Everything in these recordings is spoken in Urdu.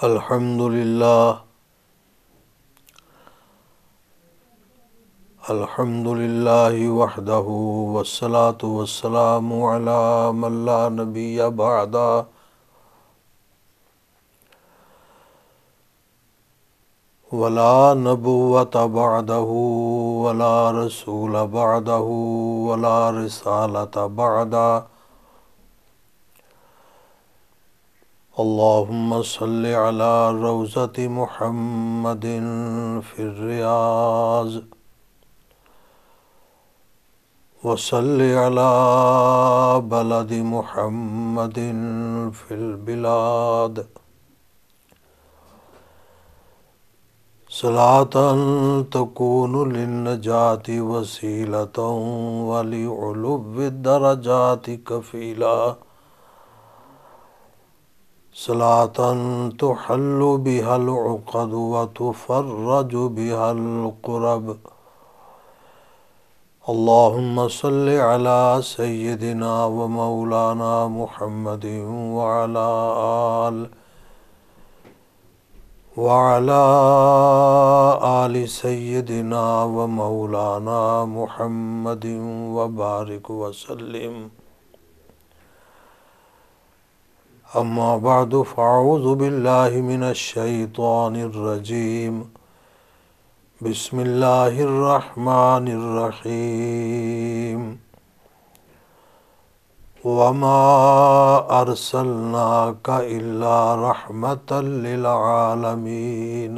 الحمد للہ وحدہ والصلاة والسلام علی من لا نبی بعدہ ولا نبوۃ بعدہ ولا رسول بعدہ ولا رسالۃ بعدہ اللہم صل علی روضۃ محمد فی الریاض وصل علی بلد محمد فی البلاد صلاة تکون للنجاة وسیلة ولعلو الدرجات کفیلا صلاة تحل بها العقد وتفرج بها القرب اللہم صل علی سیدنا ومولانا محمد وعلى آل سیدنا ومولانا محمد وبارک وسلم اما بعد فاعوذ باللہ من الشیطان الرجیم بسم اللہ الرحمن الرحیم وما ارسلناک الا رحمۃ للعالمین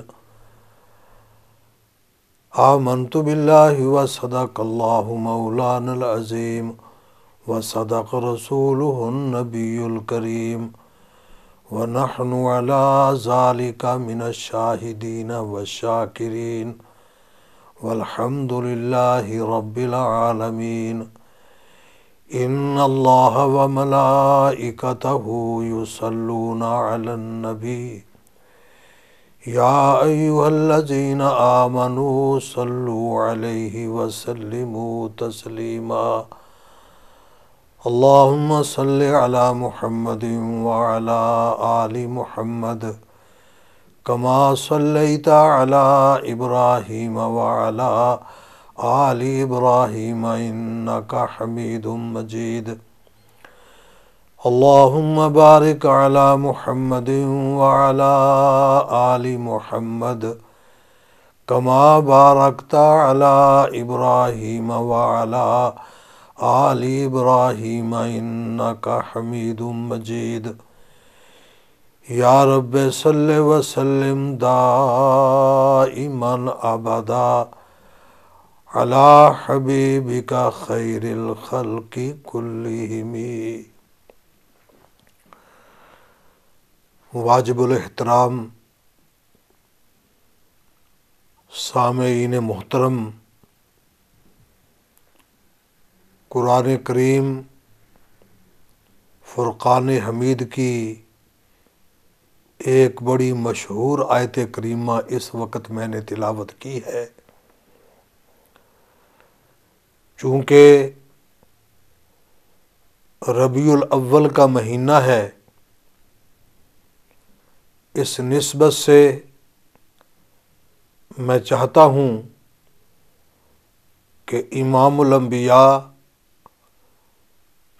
آمنت باللہ وصدق اللہ مولانا العظیم وصدق رسولہ النبی الکریم ونحن علی ذلک من الشاہدین والشاکرین والحمد للہ رب العالمین ان اللہ وملائکتہ یصلون علی النبی یا ایہا الذین آمنوا صلوا علیہ وسلموا تسلیما اللہم صل علی محمد وعلی آل محمد کما صلیت علی ابراہیم وعلی آل ابراہیم انک حمید مجید اللہم بارک علی محمد وعلی آل محمد کما بارکت علی ابراہیم وعلی آل ابراہیم انک حمید مجید یا رب صلی وسلم دائما ابدا علی حبیبک خیر الخلق کلہم۔ واجب الاحترام سامعین محترم، قرآن کریم فرقان حمید کی ایک بڑی مشہور آیت کریمہ اس وقت میں نے تلاوت کی ہے۔ چونکہ ربیع الاول کا مہینہ ہے، اس نسبت سے میں چاہتا ہوں کہ امام الانبیاء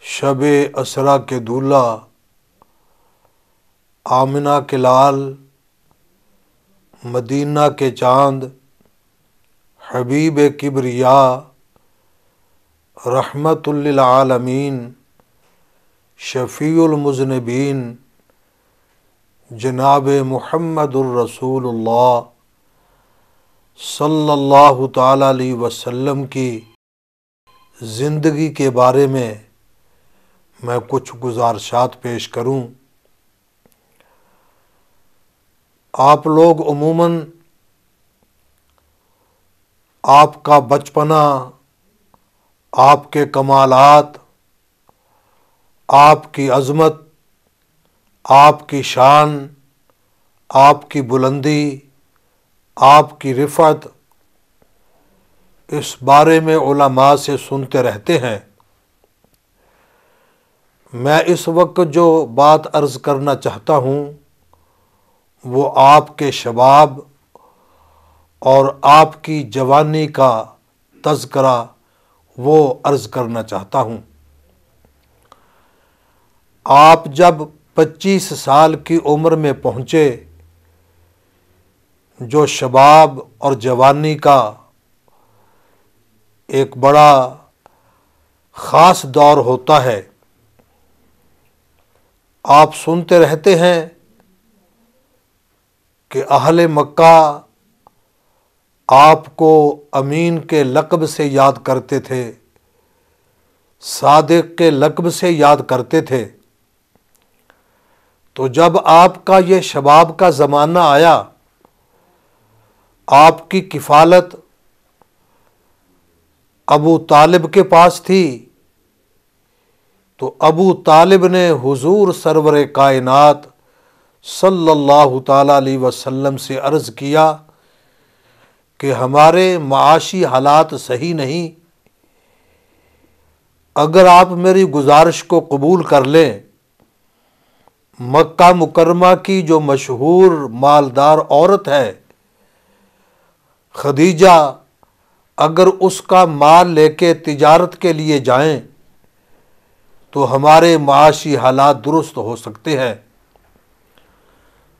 شب اسریٰ کے دولہ آمنہ کے لال، مدینہ کے چاند، حبیب کبریا، رحمت للعالمین، شفیع المذنبین، جناب محمد الرسول اللہ صلی اللہ تعالیٰ علیہ وسلم کی زندگی کے بارے میں میں کچھ گزارشات پیش کروں۔ آپ لوگ عموماً آپ کا بچپنا، آپ کے کمالات، آپ کی عظمت، آپ کی شان، آپ کی بلندی، آپ کی رفعت، اس بارے میں علماء سے سنتے رہتے ہیں۔ میں اس وقت جو بات عرض کرنا چاہتا ہوں وہ آپ کے شباب اور آپ کی جوانی کا تذکرہ وہ عرض کرنا چاہتا ہوں۔ آپ جب 25 سال کی عمر میں پہنچے، جو شباب اور جوانی کا ایک بڑا خاص دور ہوتا ہے، آپ سنتے رہتے ہیں کہ اہل مکہ آپ کو امین کے لقب سے یاد کرتے تھے، صادق کے لقب سے یاد کرتے تھے۔ تو جب آپ کا یہ شباب کا زمانہ آیا، آپ کی کفالت ابو طالب کے پاس تھی، تو ابو طالب نے حضور سرور کائنات صلی اللہ تعالیٰ علیہ وسلم سے عرض کیا کہ ہمارے معاشی حالات صحیح نہیں، اگر آپ میری گزارش کو قبول کر لیں، مکہ مکرمہ کی جو مشہور مالدار عورت ہے خدیجہ، اگر اس کا مال لے کے تجارت کے لیے جائیں تو ہمارے معاشی حالات درست ہو سکتے ہیں۔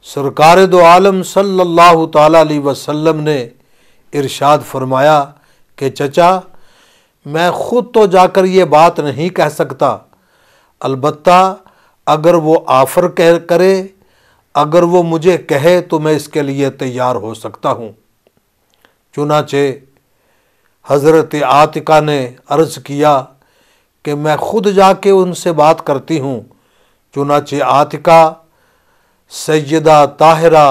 سرکار دو عالم صلی اللہ تعالیٰ علیہ وسلم نے ارشاد فرمایا کہ چچا، میں خود تو جا کر یہ بات نہیں کہہ سکتا، البتہ اگر وہ آفر کرے، اگر وہ مجھے کہے تو میں اس کے لیے تیار ہو سکتا ہوں۔ چنانچہ حضرت عاتقہ نے عرض کیا کہ میں خود جا کے ان سے بات کرتی ہوں۔ چنانچہ عاتقہ سیدہ طاہرہ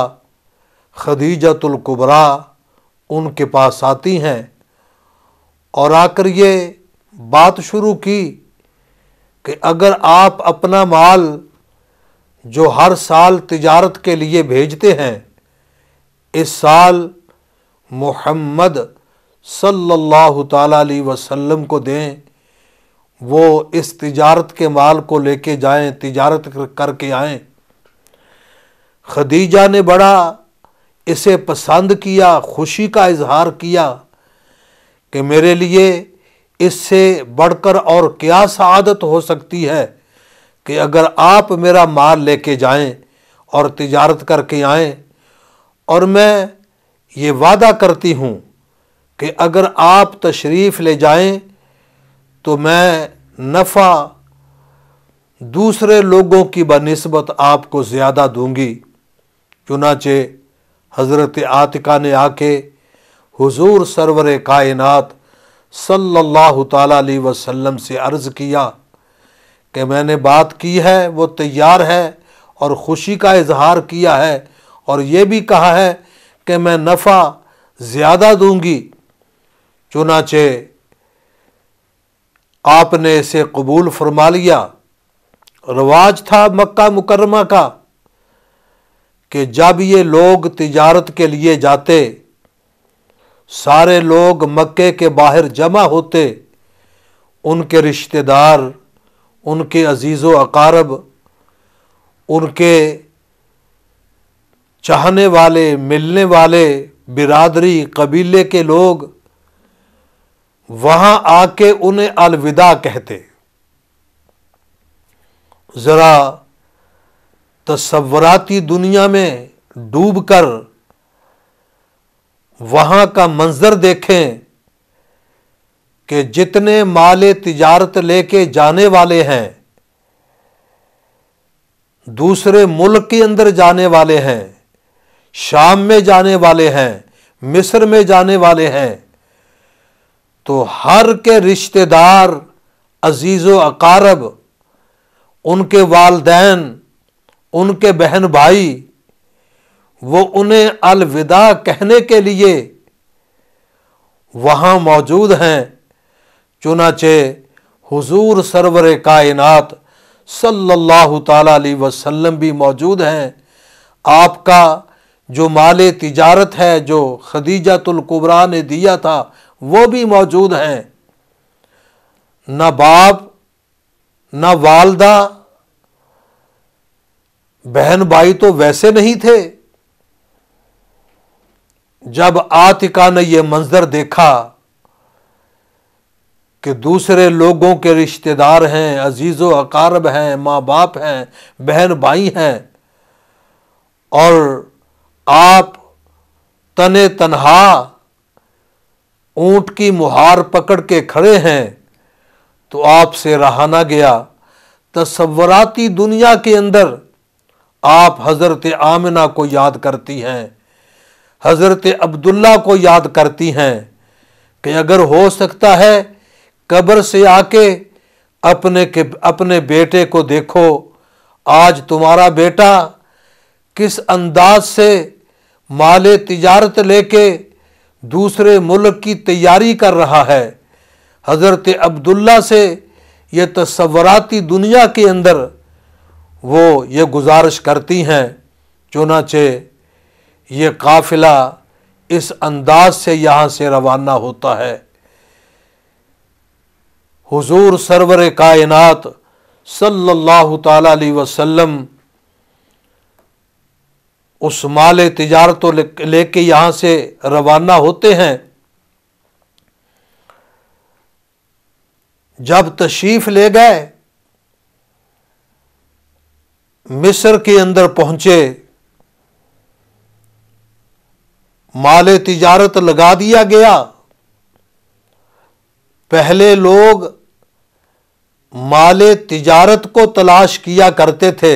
خدیجۃ الکبریٰ ان کے پاس آتی ہیں اور آ کر یہ بات شروع کی کہ اگر آپ اپنا مال جو ہر سال تجارت کے لیے بھیجتے ہیں، اس سال محمد صلی اللہ تعالیٰ علیہ وسلم کو دیں، وہ اس تجارت کے مال کو لے کے جائیں، تجارت کر کے آئیں۔ خدیجہ نے بڑا اسے پسند کیا، خوشی کا اظہار کیا کہ میرے لیے اس سے بڑھ کر اور کیا سعادت ہو سکتی ہے کہ اگر آپ میرا مال لے کے جائیں اور تجارت کر کے آئیں، اور میں یہ وعدہ کرتی ہوں کہ اگر آپ تشریف لے جائیں تو میں نفع دوسرے لوگوں کی بنسبت آپ کو زیادہ دوں گی۔ چنانچہ حضرت عاتقہ نے آ کے حضور سرور کائنات صلی اللہ تعالیٰ علیہ وسلم سے عرض کیا کہ میں نے بات کی ہے، وہ تیار ہے، اور خوشی کا اظہار کیا ہے، اور یہ بھی کہا ہے کہ میں نفع زیادہ دوں گی۔ چنانچہ آپ نے اسے قبول فرما لیا۔ رواج تھا مکہ مکرمہ کا کہ جب یہ لوگ تجارت کے لیے جاتے، سارے لوگ مکے کے باہر جمع ہوتے، ان کے رشتہ دار، ان کے عزیز و اقارب، ان کے چاہنے والے، ملنے والے، برادری، قبیلے کے لوگ وہاں آ کے انہیں الوداع کہتے۔ ذرا تصوراتی دنیا میں ڈوب کر وہاں کا منظر دیکھیں کہ جتنے مال تجارت لے کے جانے والے ہیں، دوسرے ملک کے اندر جانے والے ہیں، شام میں جانے والے ہیں، مصر میں جانے والے ہیں، تو ہر کے رشتہ دار، عزیز و اقارب، ان کے والدین، ان کے بہن بھائی، وہ انہیں الوداع کہنے کے لیے وہاں موجود ہیں۔ چنانچہ حضور سرور کائنات صلی اللہ تعالیٰ علیہ وسلم بھی موجود ہیں۔ آپ کا جو مال تجارت ہے جو خدیجۃ الکبریٰ نے دیا تھا وہ بھی موجود ہیں۔ نہ باپ، نہ والدہ، بہن بھائی تو ویسے نہیں تھے، جب آتکا نے یہ منظر دیکھا کہ دوسرے لوگوں کے رشتہ دار ہیں، عزیز و اقارب ہیں، ماں باپ ہیں، بہن بھائی ہیں، اور آپ تنے تنہا اونٹ کی مہار پکڑ کے کھڑے ہیں، تو آپ سے رہا نہ گیا۔ تصوراتی دنیا کے اندر آپ حضرت آمنہ کو یاد کرتی ہیں، حضرت عبداللہ کو یاد کرتی ہیں کہ اگر ہو سکتا ہے قبر سے آ کے اپنے بیٹے کو دیکھو، آج تمہارا بیٹا کس انداز سے مال تجارت لے کے دوسرے ملک کی تیاری کر رہا ہے۔ حضرت عبداللہ سے یہ تصوراتی دنیا کے اندر وہ یہ گزارش کرتی ہیں، چنانچہ یہ قافلہ اس انداز سے یہاں سے روانہ ہوتا ہے۔ حضور سرور کائنات صلی اللہ تعالی علیہ وسلم اس مال تجارت لے کے یہاں سے روانہ ہوتے ہیں۔ جب تشریف لے گئے، مصر کے اندر پہنچے، مال تجارت لگا دیا گیا۔ پہلے لوگ مال تجارت کو تلاش کیا کرتے تھے،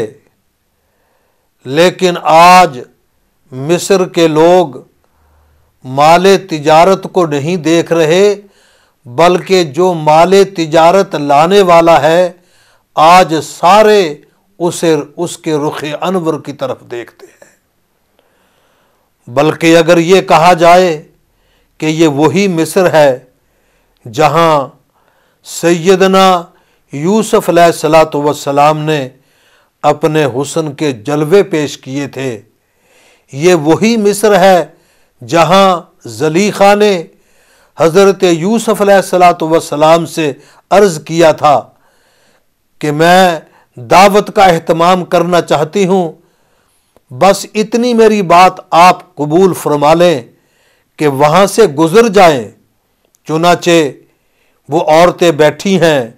لیکن آج مصر کے لوگ مال تجارت کو نہیں دیکھ رہے، بلکہ جو مال تجارت لانے والا ہے آج سارے اس کے رخ انور کی طرف دیکھتے ہیں۔ بلکہ اگر یہ کہا جائے کہ یہ وہی مصر ہے جہاں سیدنا یوسف علیہ الصلاۃ والسلام نے اپنے حسن کے جلوے پیش کیے تھے، یہ وہی مصر ہے جہاں زلیخا نے حضرت یوسف علیہ الصلاۃ والسلام سے عرض کیا تھا کہ میں دعوت کا اہتمام کرنا چاہتی ہوں، بس اتنی میری بات آپ قبول فرما لیں کہ وہاں سے گزر جائیں۔ چنانچہ وہ عورتیں بیٹھی ہیں،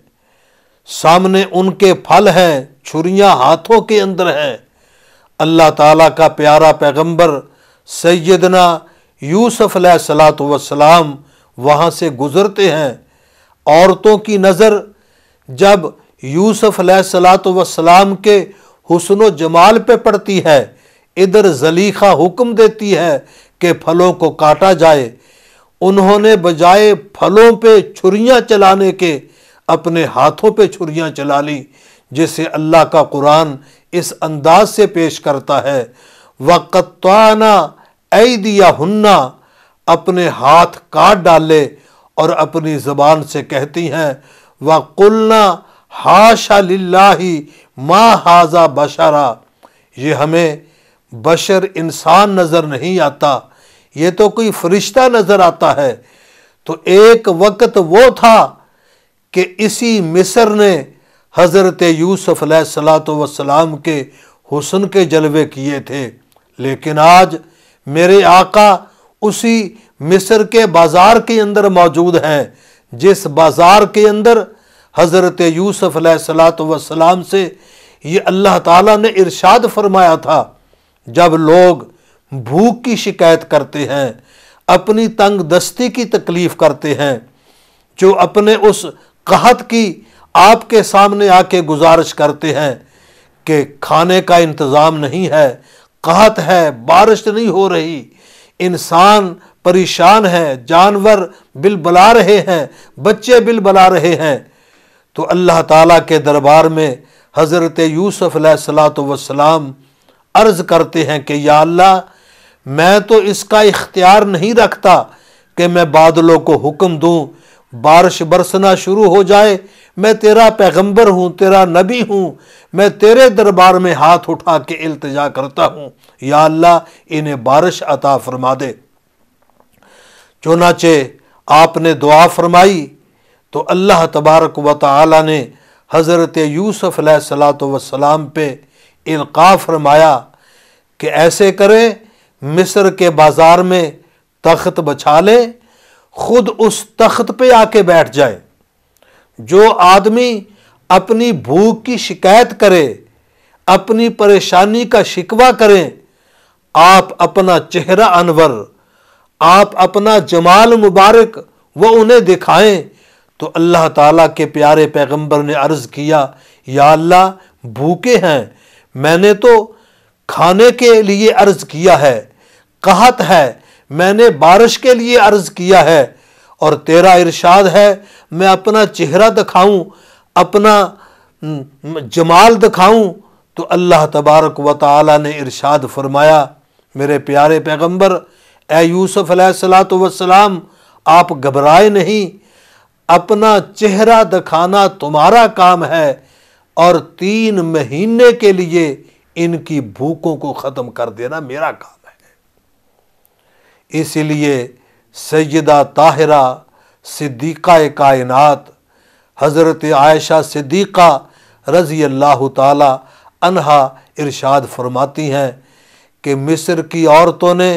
سامنے ان کے پھل ہیں، چھریاں ہاتھوں کے اندر ہیں۔ اللہ تعالیٰ کا پیارا پیغمبر سیدنا یوسف علیہ الصلاۃ والسلام وہاں سے گزرتے ہیں۔ عورتوں کی نظر جب یوسف علیہ الصلاۃ والسلام کے حسن و جمال پہ پڑتی ہے، ادھر زلیخا حکم دیتی ہے کہ پھلوں کو کاٹا جائے۔ انہوں نے بجائے پھلوں پہ چھریاں چلانے کے اپنے ہاتھوں پہ چھریاں چلا لی، جسے اللہ کا قرآن اس انداز سے پیش کرتا ہے، وَقَطَّعْنَا أَيْدِيَهُنَّ، اپنے ہاتھ کاٹ ڈالے اور اپنی زبان سے کہتی ہیں وَقُلْنَا حَاشَ لِلَّهِ مَا هَذَا بَشَرًا، یہ ہمیں بشر انسان نظر نہیں آتا، یہ تو کوئی فرشتہ نظر آتا ہے۔ تو ایک وقت وہ تھا کہ اسی مصر نے حضرت یوسف علیہ الصلاۃ والسلام کے حسن کے جلوے کیے تھے، لیکن آج میرے آقا اسی مصر کے بازار کے اندر موجود ہیں، جس بازار کے اندر حضرت یوسف علیہ الصلاۃ والسلام سے یہ اللہ تعالیٰ نے ارشاد فرمایا تھا، جب لوگ بھوک کی شکایت کرتے ہیں، اپنی تنگ دستی کی تکلیف کرتے ہیں، جو اپنے اس قحط کی آپ کے سامنے آ کے گزارش کرتے ہیں کہ کھانے کا انتظام نہیں ہے، قحط ہے، بارش نہیں ہو رہی، انسان پریشان ہے، جانور بل بلا رہے ہیں، بچے بل بلا رہے ہیں، تو اللہ تعالیٰ کے دربار میں حضرت یوسف علیہ الصلاۃ والسلام عرض کرتے ہیں کہ یا اللہ، میں تو اس کا اختیار نہیں رکھتا کہ میں بادلوں کو حکم دوں بارش برسنا شروع ہو جائے، میں تیرا پیغمبر ہوں، تیرا نبی ہوں، میں تیرے دربار میں ہاتھ اٹھا کے التجا کرتا ہوں، یا اللہ انہیں بارش عطا فرما دے۔ چنانچہ آپ نے دعا فرمائی تو اللہ تبارک و تعالی نے حضرت یوسف علیہ الصلاۃ والسلام پہ القاء فرمایا کہ ایسے کریں، مصر کے بازار میں تخت بچھا لے، خود اس تخت پہ آ کے بیٹھ جائے۔ جو آدمی اپنی بھوک کی شکایت کرے، اپنی پریشانی کا شکوہ کریں، آپ اپنا چہرہ انور، آپ اپنا جمال مبارک وہ انہیں دکھائیں، تو اللہ تعالیٰ کے پیارے پیغمبر نے عرض کیا، یا اللہ بھوکے ہیں، میں نے تو کھانے کے لیے عرض کیا ہے، قحط ہے میں نے بارش کے لیے عرض کیا ہے، اور تیرا ارشاد ہے میں اپنا چہرہ دکھاؤں، اپنا جمال دکھاؤں۔ تو اللہ تبارک و تعالی نے ارشاد فرمایا، میرے پیارے پیغمبر اے یوسف علیہ السلام، آپ گھبرائے نہیں، اپنا چہرہ دکھانا تمہارا کام ہے، اور 3 مہینے کے لیے ان کی بھوکوں کو ختم کر دینا میرا کام ہے۔ اسی لیے سیدہ طاہرہ صدیقہ کائنات حضرت عائشہ صدیقہ رضی اللہ تعالی عنہا ارشاد فرماتی ہیں کہ مصر کی عورتوں نے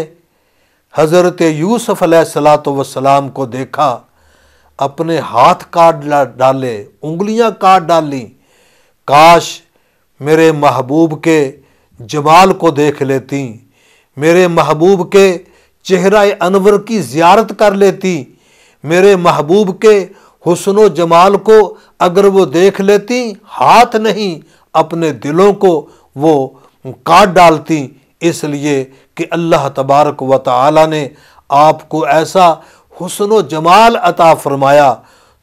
حضرت یوسف علیہ السلام کو دیکھا، اپنے ہاتھ کاٹ ڈالے، انگلیاں کاٹ ڈالیں، کاش میرے محبوب کے جمال کو دیکھ لیتی، میرے محبوب کے چہرہ انور کی زیارت کر لیتی، میرے محبوب کے حسن و جمال کو اگر وہ دیکھ لیتی، ہاتھ نہیں اپنے دلوں کو وہ کاٹ ڈالتی، اس لیے کہ اللہ تبارک و تعالی نے آپ کو ایسا حسن و جمال عطا فرمایا۔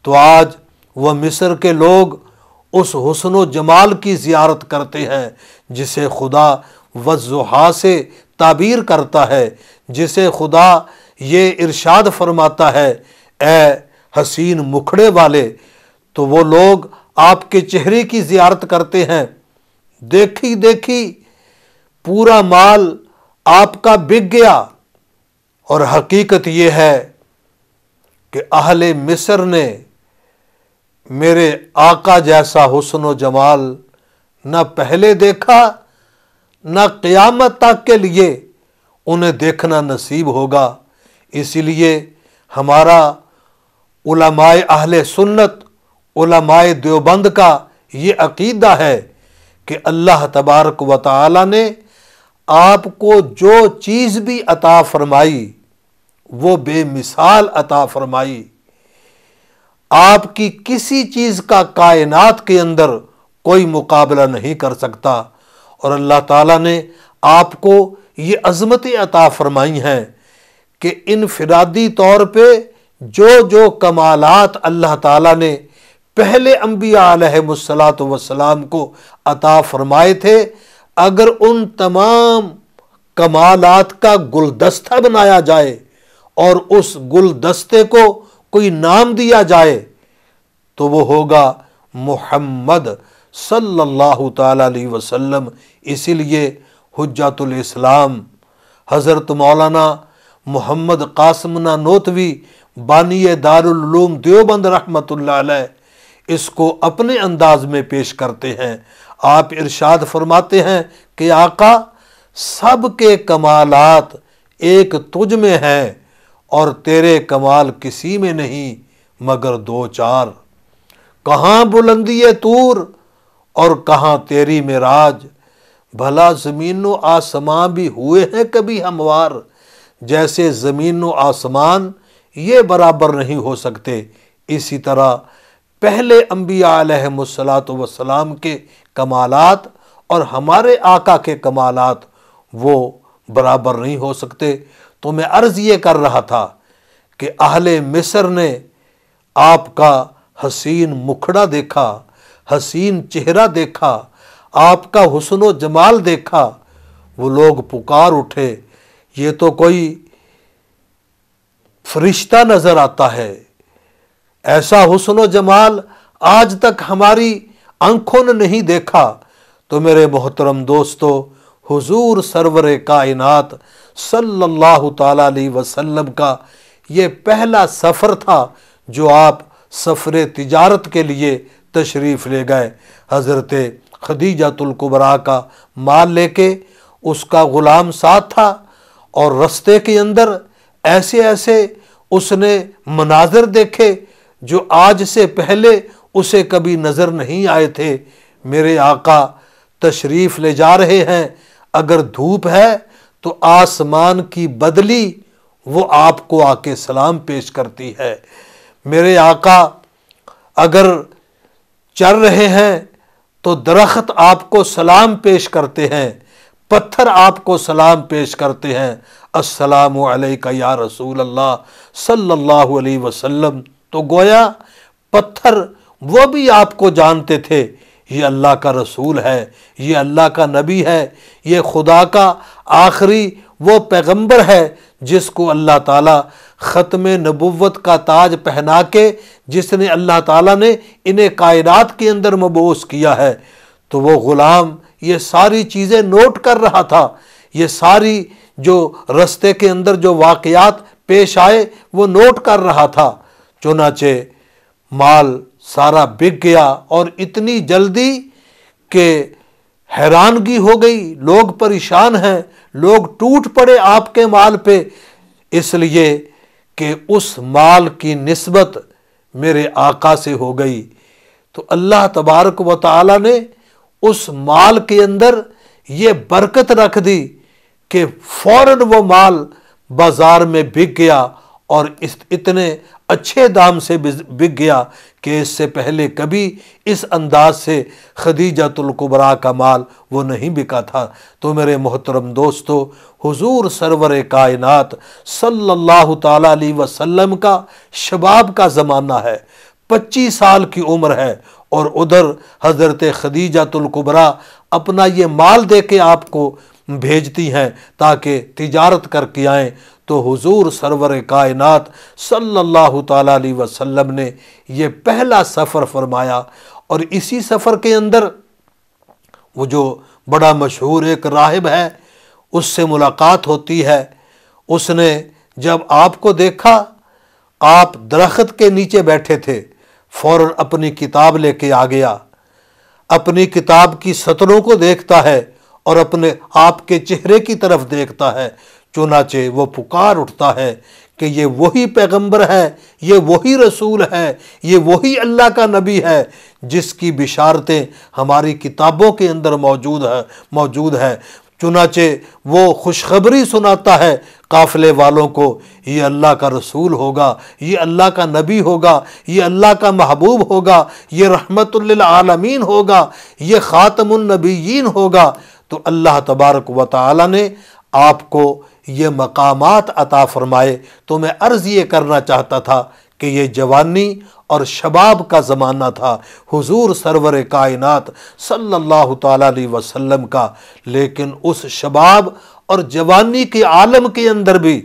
تو آج وہ مصر کے لوگ اس حسن و جمال کی زیارت کرتے ہیں جسے خدا والضحیٰ سے تعبیر کرتا ہے، جسے خدا یہ ارشاد فرماتا ہے، اے حسین مکھڑے والے۔ تو وہ لوگ آپ کے چہرے کی زیارت کرتے ہیں، دیکھی دیکھی پورا مال آپ کا بک گیا۔ اور حقیقت یہ ہے کہ اہل مصر نے میرے آقا جیسا حسن و جمال نہ پہلے دیکھا، نہ قیامت تک کے لیے انہیں دیکھنا نصیب ہوگا۔ اسی لیے ہمارا علماء اہل سنت، علماء دیوبند کا یہ عقیدہ ہے کہ اللہ تبارک و تعالی نے آپ کو جو چیز بھی عطا فرمائی وہ بے مثال عطا فرمائی۔ آپ کی کسی چیز کا کائنات کے اندر کوئی مقابلہ نہیں کر سکتا، اور اللہ تعالیٰ نے آپ کو یہ عظمتیں عطا فرمائی ہیں کہ انفرادی طور پہ جو جو کمالات اللہ تعالیٰ نے پہلے انبیاء علیہ السلام کو عطا فرمائے تھے، اگر ان تمام کمالات کا گلدستہ بنایا جائے اور اس گلدستے کو کوئی نام دیا جائے تو وہ ہوگا محمد صلی اللہ تعالی علیہ وسلم۔ اسی لیے حجت الاسلام حضرت مولانا محمد قاسم نانوتوی بانی دارالعلوم دیوبند رحمۃ اللہ علیہ اس کو اپنے انداز میں پیش کرتے ہیں۔ آپ ارشاد فرماتے ہیں کہ آقا سب کے کمالات ایک تجھ میں ہیں، اور تیرے کمال کسی میں نہیں مگر 2 4۔ کہاں بلندی طور اور کہاں تیری معراج، بھلا زمین و آسمان بھی ہوئے ہیں کبھی ہموار، جیسے زمین و آسمان یہ برابر نہیں ہو سکتے، اسی طرح پہلے انبیاء علیہ السلام کے کمالات اور ہمارے آقا کے کمالات وہ برابر نہیں ہو سکتے۔ تو میں عرض یہ کر رہا تھا کہ اہل مصر نے آپ کا حسین مکھڑا دیکھا، حسین چہرہ دیکھا، آپ کا حسن و جمال دیکھا، وہ لوگ پکار اٹھے یہ تو کوئی فرشتہ نظر آتا ہے، ایسا حسن و جمال آج تک ہماری آنکھوں نے نہیں دیکھا۔ تو میرے محترم دوستو، حضور سرور کائنات صلی اللہ تعالی علیہ وسلم کا یہ پہلا سفر تھا جو آپ سفر تجارت کے لیے تشریف لے گئے۔ حضرت خدیجۃ الکبریٰ کا مال لے کے، اس کا غلام ساتھ تھا، اور رستے کے اندر ایسے ایسے اس نے مناظر دیکھے جو آج سے پہلے اسے کبھی نظر نہیں آئے تھے۔ میرے آقا تشریف لے جا رہے ہیں، اگر دھوپ ہے تو آسمان کی بدلی وہ آپ کو آ کے سلام پیش کرتی ہے۔ میرے آقا اگر چل رہے ہیں تو درخت آپ کو سلام پیش کرتے ہیں، پتھر آپ کو سلام پیش کرتے ہیں، السلام علیکہ یا رسول اللہ صلی اللہ علیہ وسلم۔ تو گویا پتھر وہ بھی آپ کو جانتے تھے، یہ اللہ کا رسول ہے، یہ اللہ کا نبی ہے، یہ خدا کا آخری وہ پیغمبر ہے جس کو اللہ تعالیٰ ختم نبوت کا تاج پہنا کے، جس نے اللہ تعالیٰ نے انہیں کائنات کے اندر مبعوث کیا ہے۔ تو وہ غلام یہ ساری چیزیں نوٹ کر رہا تھا، یہ ساری جو رستے کے اندر جو واقعات پیش آئے وہ نوٹ کر رہا تھا۔ چنانچہ مال سارا بک گیا، اور اتنی جلدی کہ حیرانگی ہو گئی، لوگ پریشان ہیں، لوگ ٹوٹ پڑے آپ کے مال پہ، اس لیے کہ اس مال کی نسبت میرے آقا سے ہو گئی۔ تو اللہ تبارک و تعالی نے اس مال کے اندر یہ برکت رکھ دی کہ فوراً وہ مال بازار میں بک گیا، اور اتنے اچھے دام سے بک گیا کہ اس سے پہلے کبھی اس انداز سے خدیجۃ الکبریٰ کا مال وہ نہیں بکا تھا۔ تو میرے محترم دوستو، حضور سرور کائنات صلی اللہ تعالیٰ علیہ وسلم کا شباب کا زمانہ ہے، 25 سال کی عمر ہے، اور ادھر حضرت خدیجۃ الکبریٰ اپنا یہ مال دے کے آپ کو بھیجتی ہیں تاکہ تجارت کر کے آئیں۔ تو حضور سرور کائنات صلی اللہ تعالیٰ علیہ وسلم نے یہ پہلا سفر فرمایا، اور اسی سفر کے اندر وہ جو بڑا مشہور ایک راہب ہے اس سے ملاقات ہوتی ہے۔ اس نے جب آپ کو دیکھا، آپ درخت کے نیچے بیٹھے تھے، فوراً اپنی کتاب لے کے آ گیا، اپنی کتاب کی سطروں کو دیکھتا ہے اور اپنے آپ کے چہرے کی طرف دیکھتا ہے۔ چنانچہ وہ پکار اٹھتا ہے کہ یہ وہی پیغمبر ہے، یہ وہی رسول ہے، یہ وہی اللہ کا نبی ہے جس کی بشارتیں ہماری کتابوں کے اندر موجود ہے۔ چنانچہ وہ خوشخبری سناتا ہے قافلے والوں کو، یہ اللہ کا رسول ہوگا، یہ اللہ کا نبی ہوگا، یہ اللہ کا محبوب ہوگا، یہ رحمت للعالمین ہوگا، یہ خاتم النبیین ہوگا۔ تو اللہ تبارک و تعالی نے آپ کو یہ مقامات عطا فرمائے۔ تو میں عرض یہ کرنا چاہتا تھا کہ یہ جوانی اور شباب کا زمانہ تھا حضور سرور کائنات صلی اللہ تعالیٰ علیہ وسلم کا، لیکن اس شباب اور جوانی کے عالم کے اندر بھی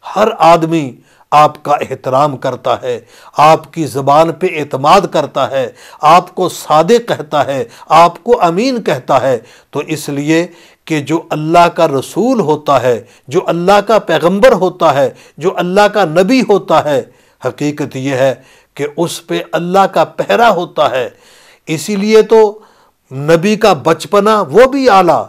ہر آدمی آپ کا احترام کرتا ہے، آپ کی زبان پہ اعتماد کرتا ہے، آپ کو صادق کہتا ہے، آپ کو امین کہتا ہے۔ تو اس لیے کہ جو اللہ کا رسول ہوتا ہے، جو اللہ کا پیغمبر ہوتا ہے، جو اللہ کا نبی ہوتا ہے، حقیقت یہ ہے کہ اس پہ اللہ کا پہرا ہوتا ہے۔ اسی لیے تو نبی کا بچپنا وہ بھی اعلیٰ،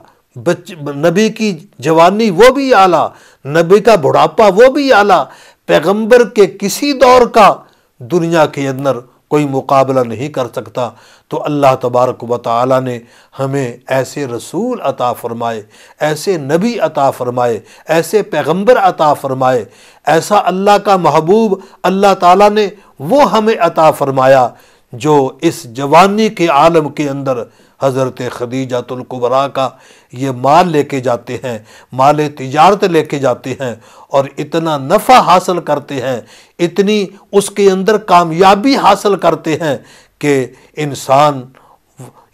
نبی کی جوانی وہ بھی اعلیٰ، نبی کا بڑھاپا وہ بھی اعلیٰ، پیغمبر کے کسی دور کا دنیا کے اندر کوئی مقابلہ نہیں کر سکتا۔ تو اللہ تبارک و تعالی نے ہمیں ایسے رسول عطا فرمائے، ایسے نبی عطا فرمائے، ایسے پیغمبر عطا فرمائے، ایسا اللہ کا محبوب اللہ تعالیٰ نے وہ ہمیں عطا فرمایا جو اس جوانی کے عالم کے اندر حضرت خدیجۃ الکبریٰ کا یہ مال لے کے جاتے ہیں، مال تجارت لے کے جاتے ہیں، اور اتنا نفع حاصل کرتے ہیں، اتنی اس کے اندر کامیابی حاصل کرتے ہیں کہ انسان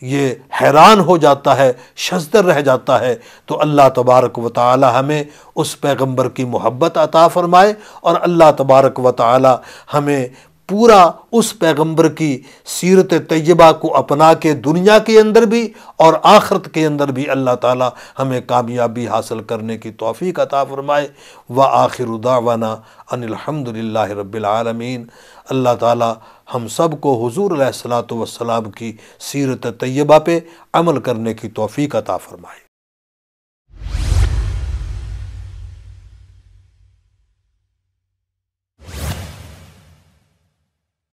یہ حیران ہو جاتا ہے، شزدر رہ جاتا ہے۔ تو اللہ تبارک و تعالی ہمیں اس پیغمبر کی محبت عطا فرمائے، اور اللہ تبارک و تعالی ہمیں پورا اس پیغمبر کی سیرت طیبہ کو اپنا کے دنیا کے اندر بھی اور آخرت کے اندر بھی اللہ تعالی ہمیں کامیابی حاصل کرنے کی توفیق عطا فرمائے۔ وآخر دعوانا ان الحمد للہ رب العالمین۔ اللہ تعالی ہم سب کو حضور علیہ الصلوۃ والسلام کی سیرت طیبہ پہ عمل کرنے کی توفیق عطا فرمائے۔